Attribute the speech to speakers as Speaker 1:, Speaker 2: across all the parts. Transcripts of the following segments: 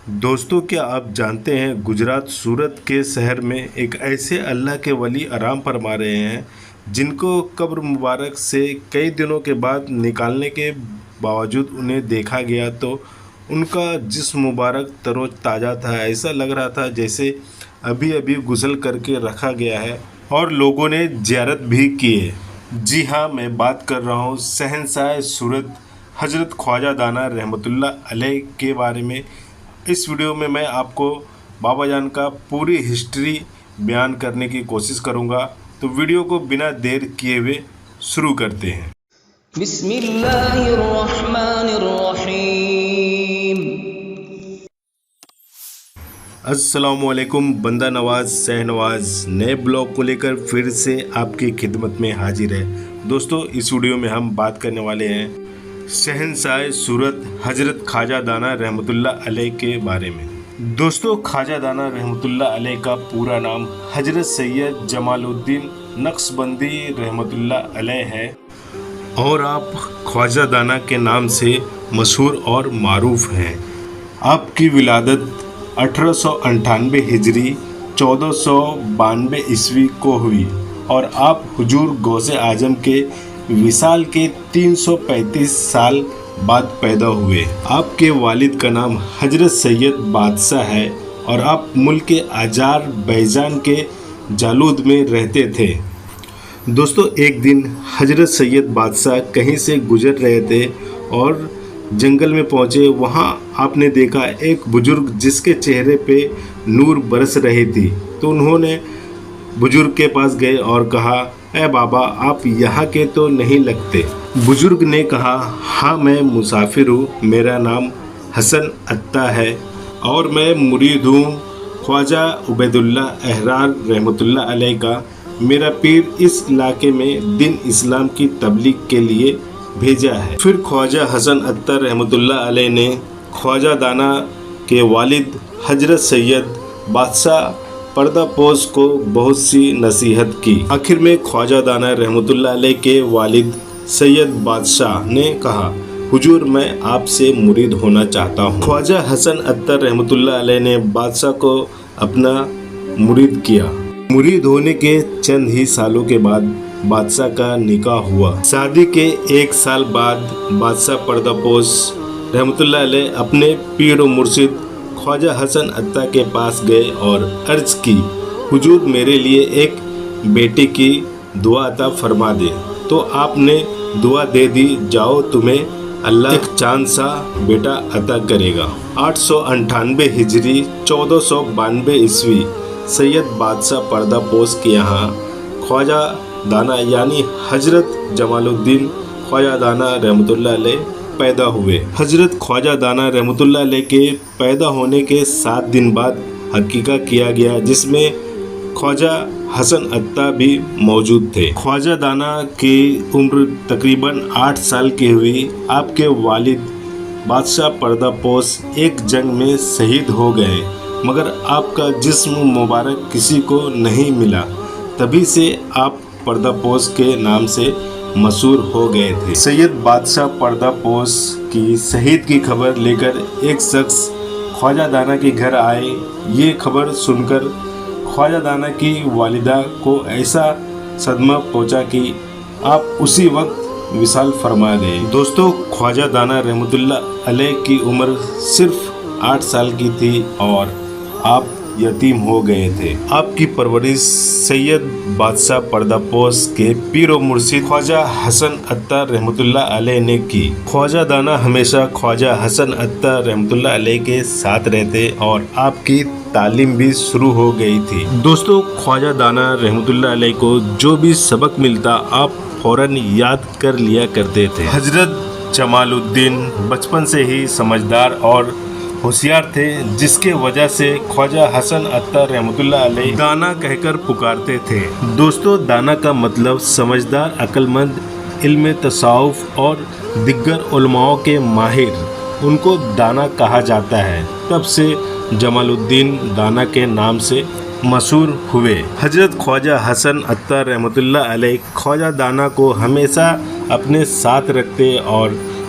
Speaker 1: دوستو کیا آپ جانتے ہیں گجرات سورت کے شہر میں ایک ایسے اللہ کے ولی آرام فرما رہے ہیں جن کو قبر مبارک سے کئی دنوں کے بعد نکالنے کے باوجود انہیں دیکھا گیا تو ان کا جسم مبارک تر و تازہ تھا. ایسا لگ رہا تھا جیسے ابھی ابھی غسل کر کے رکھا گیا ہے اور لوگوں نے زیارت بھی کی ہے. جی ہاں، میں بات کر رہا ہوں شہنشاہ سورت حضرت خواجہ دانا رحمۃ اللہ علیہ کے بارے میں. اس ویڈیو میں میں آپ کو بابا جان کا پوری ہسٹری بیان کرنے کی کوشش کروں گا، تو ویڈیو کو بنا دیر کیے ہوئے شروع کرتے ہیں.
Speaker 2: بسم اللہ الرحمن الرحیم.
Speaker 1: السلام علیکم. بندہ نواز شہ نواز نئے بلاگ کو لے کر پھر سے آپ کی خدمت میں حاضر ہے. دوستو اس ویڈیو میں ہم بات کرنے والے ہیں شہنشاہ سورت حضرت خواجہ دانا رحمۃ اللہ علیہ کے بارے میں. دوستو خواجہ دانا رحمۃ اللہ علیہ کا پورا نام حضرت سید جمال الدین نقشبندی رحمۃ اللہ علیہ ہے اور آپ خواجہ دانا کے نام سے مشہور اور معروف ہیں. آپ کی ولادت 1898 ہجری 1492 عیسوی کو ہوئی اور آپ حضور غوث اعظم کے وصال کے 335 سال بعد پیدا ہوئے. آپ کے والد کا نام حضرت سید بادشاہ ہے اور آپ ملک آذر بیجان کے جالود میں رہتے تھے. دوستو ایک دن حضرت سید بادشاہ کہیں سے گزر رہے تھے اور جنگل میں پہنچے. وہاں آپ نے دیکھا ایک بزرگ جس کے چہرے پہ نور برس رہی تھی. تو انہوں نے بزرگ کے پاس گئے اور کہا، اے بابا آپ یہاں کے تو نہیں لگتے. بزرگ نے کہا، ہاں میں مسافر ہوں، میرا نام حسن عطا ہے اور میں مرید ہوں خواجہ عبید اللہ احرار رحمۃ اللہ علیہ کا. میرا پیر اس علاقے میں دین اسلام کی تبلیغ کے لیے بھیجا ہے. پھر خواجہ حسن عطا رحمۃ اللہ علیہ نے خواجہ دانا کے والد حضرت سید بادشاہ پردہ پوش کو بہت سی نصیحت کی. آخر میں خواجہ دانا رحمۃ اللہ علیہ کے والد سید بادشاہ نے کہا، حضور میں آپ سے مرید ہونا چاہتا ہوں. خواجہ حسن عطا رحمۃ اللہ علیہ نے بادشاہ کو اپنا مرید کیا. مرید ہونے کے چند ہی سالوں کے بعد بادشاہ کا نکاح ہوا. شادی کے ایک سال بعد بادشاہ پردہ پوش رحمۃ اللہ علیہ اپنے پیر و مرشد خواجہ حسن عطا کے پاس گئے اور عرض کی، حضور میرے لیے ایک بیٹے کی دعا عطا فرما دے. تو آپ نے دعا دے دی، جاؤ تمہیں اللہ ایک چاند سا بیٹا عطا کرے گا. 898 ہجری 1492 عیسوی سید بادشاہ پردہ پوش کے یہاں خواجہ دانا یعنی حضرت جمال الدین خواجہ دانا رحمۃ اللہ علیہ پیدا ہوئے. حضرت خواجہ دانا رحمۃ اللہ علیہ کے پیدا ہونے کے 7 دن بعد عقیقہ کیا گیا، جس میں خواجہ حسن عطا بھی موجود تھے. خواجہ دانا کی عمر تقریباً 8 سال کی ہوئی. آپ کے والد بادشاہ پردہ پوش ایک جنگ میں شہید ہو گئے، مگر آپ کا جسم مبارک کسی کو نہیں ملا. تبھی سے آپ پردہ پوش کے نام سے مشہور ہو گئے تھے. سید بادشاہ پردہ پوش کی شہید کی خبر لے کر ایک شخص خواجہ دانا کے گھر آئے. یہ خبر سن کر خواجہ دانا کی والدہ کو ایسا صدمہ پہنچا کہ آپ اسی وقت وصال فرما گئے. دوستو خواجہ دانا رحمۃ اللہ علیہ کی عمر صرف 8 سال کی تھی اور آپ یتیم ہو گئے تھے. آپ کی پرورش سید بادشاہ پردہ پوش کے پیر و مرشد خواجہ حسن عطا رحمۃ اللہ علیہ نے کی. خواجہ دانا ہمیشہ خواجہ حسن عطا رحمۃ اللہ علیہ کے ساتھ رہتے اور آپ کی تعلیم بھی شروع ہو گئی تھی. دوستو خواجہ دانا رحمۃ اللہ علیہ کو جو بھی سبق ملتا آپ فوراً یاد کر لیا کرتے تھے. حضرت جمال الدین بچپن سے ہی سمجھدار اور ہوشیار تھے، جس کے وجہ سے خواجہ حسن عطا رحمۃ اللہ علیہ دانا کہہ کر پکارتے تھے. دوستو دانا کا مطلب سمجھدار، عقل مند، علم تصوف اور دیگر علماء کے ماہر، ان کو دانا کہا جاتا ہے. تب سے جمال الدین دانا کے نام سے مشہور ہوئے. حضرت خواجہ حسن عطا رحمۃ اللہ علیہ خواجہ دانا کو ہمیشہ اپنے ساتھ رکھتے اور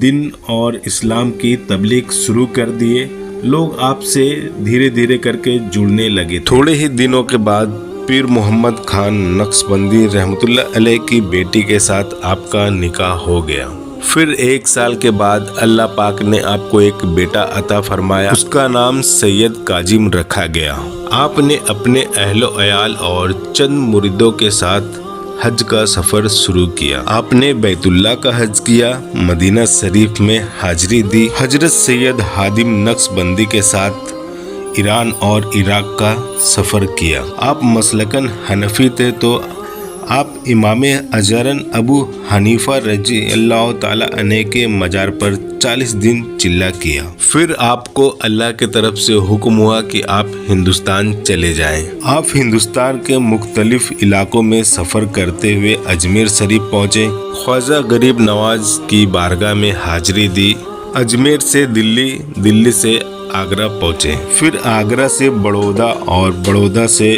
Speaker 1: دین اور اسلام کی تبلیغ شروع کر دیے۔ لوگ آپ سے دھیرے دھیرے کر کے جڑنے لگے۔ تھوڑے ہی دنوں کے بعد پیر محمد خان نقشبندی رحمۃ اللہ علیہ کی بیٹی کے ساتھ آپ کا نکاح ہو گیا۔ پھر 1 سال کے بعد اللہ پاک نے آپ کو ایک بیٹا عطا فرمایا، اس کا نام سید کاظم رکھا گیا۔ آپ نے اپنے اہل و عیال اور چند مریدوں کے ساتھ حج کا سفر شروع کیا۔ آپ نے بیت اللہ کا حج کیا، مدینہ شریف میں حاضری دی، حضرت سید خادم نقشبندی کے ساتھ ایران اور عراق کا سفر کیا۔ آپ مسلکاً حنفی تھے تو آپ امام اجرن ابو حنیفہ رضی اللہ تعالی عنہ کے مزار پر 40 دن چلہ کیا۔ پھر آپ کو اللہ کی طرف سے حکم ہوا کہ آپ ہندوستان چلے جائیں۔ آپ ہندوستان کے مختلف علاقوں میں سفر کرتے ہوئے اجمیر شریف پہنچے، خواجہ غریب نواز کی بارگاہ میں حاضری دی، اجمیر سے دلی، دلی سے آگرہ پہنچے، پھر آگرہ سے بڑودہ اور بڑودہ سے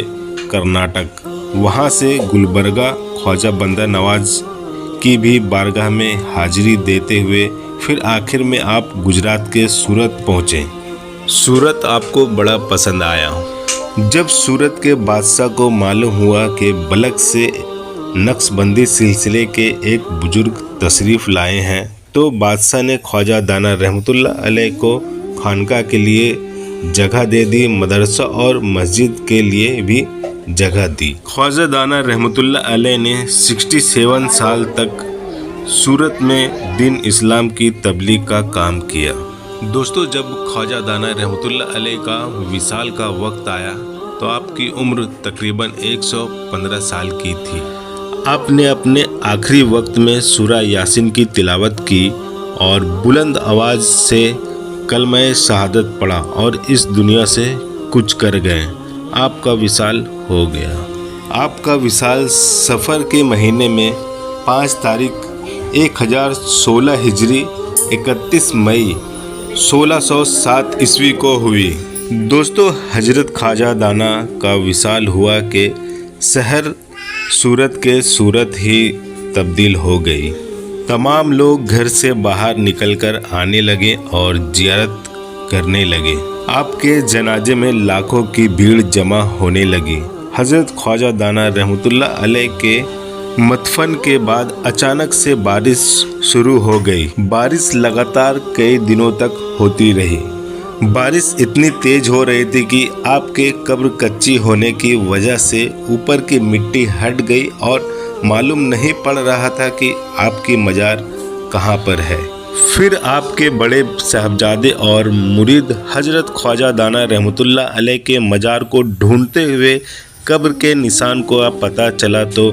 Speaker 1: کرناٹک، وہاں سے گلبرگہ خواجہ بندہ نواز کی بھی بارگاہ میں حاضری دیتے ہوئے پھر آخر میں آپ گجرات کے سورت پہنچے۔ سورت آپ کو بڑا پسند آیا۔ جب سورت کے بادشاہ کو معلوم ہوا کہ بلخ سے نقشبندی سلسلے کے ایک بزرگ تشریف لائے ہیں تو بادشاہ نے خواجہ دانا رحمۃ اللہ علیہ کو خانقاہ کے لیے جگہ دے دی، مدرسہ اور مسجد کے لیے بھی جگہ دی۔ خواجہ دانا رحمۃ اللہ علیہ نے 67 سال تک سورت میں دین اسلام کی تبلیغ کا کام کیا۔ دوستو، جب خواجہ دانا رحمۃ اللہ علیہ کا وصال کا وقت آیا تو آپ کی عمر تقریباً 115 سال کی تھی۔ آپ نے اپنے آخری وقت میں سورہ یاسین کی تلاوت کی اور بلند آواز سے کلمہ شہادت پڑھا اور اس دنیا سے کچھ کر گئے۔ آپ کا وصال ہو گیا۔ آپ کا وصال صفر کے مہینے میں 5 تاریخ 1016 ہجری 31 مئی 1607 عیسوی کو ہوئی۔ دوستو، حضرت خواجہ دانا کا وصال ہوا کہ شہر سورت کے صورت ہی تبدیل ہو گئی۔ تمام لوگ گھر سے باہر نکل کر آنے لگے اور زیارت کرنے لگے۔ آپ کے جنازے میں لاکھوں کی بھیڑ جمع ہونے لگی۔ حضرت خواجہ دانا رحمۃ اللہ علیہ کے مدفن کے بعد اچانک سے بارش شروع ہو گئی۔ بارش لگاتار کئی دنوں تک ہوتی رہی۔ بارش اتنی تیز ہو رہی تھی کہ آپ کے قبر کچی ہونے کی وجہ سے اوپر کی مٹی ہٹ گئی اور معلوم نہیں پڑ رہا تھا کہ آپ کی مزار کہاں پر ہے۔ پھر آپ کے بڑے صاحبزادے اور مرید حضرت خواجہ دانا رحمۃ اللہ علیہ کے مزار کو ڈھونڈتے ہوئے قبر کے نشان کو پتہ چلا تو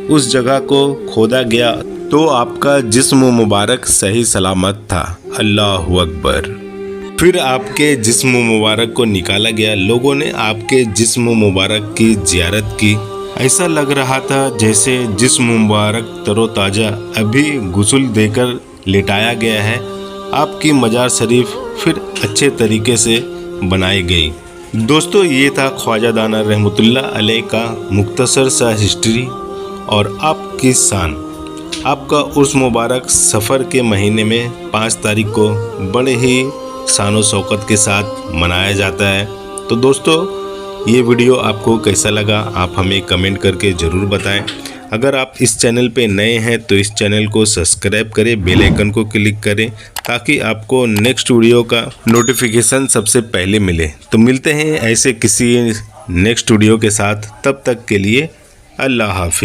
Speaker 1: اس جگہ کو کھودا گیا تو آپ کا جسم مبارک صحیح سلامت تھا۔ اللہ اکبر۔ پھر آپ کے جسم مبارک کو نکالا گیا۔ لوگوں نے آپ کے جسم مبارک کی زیارت کی۔ ایسا لگ رہا تھا جیسے جسم مبارک تر و تازہ ابھی غسل دے کر لٹایا گیا ہے۔ آپ کی مزار شریف پھر اچھے طریقے سے بنائی گئی۔ دوستو، یہ تھا خواجہ دانا رحمۃ اللہ علیہ کا مختصر سا ہسٹری اور آپ کی شان۔ آپ کا عرس مبارک صفر کے مہینے میں 5 تاریخ کو بڑے ہی شان و شوکت کے ساتھ منایا جاتا ہے۔ تو دوستو، یہ ویڈیو آپ کو کیسا لگا آپ ہمیں کمنٹ کر کے ضرور بتائیں۔ اگر آپ اس چینل پہ نئے ہیں تو اس چینل کو سبسکرائب کریں، بیل آئیکن کو کلک کریں تاکہ آپ کو نیکسٹ ویڈیو کا نوٹیفیکیشن سب سے پہلے ملے۔ تو ملتے ہیں ایسے کسی نیکسٹ ویڈیو کے ساتھ، تب تک کے لیے اللہ حافظ۔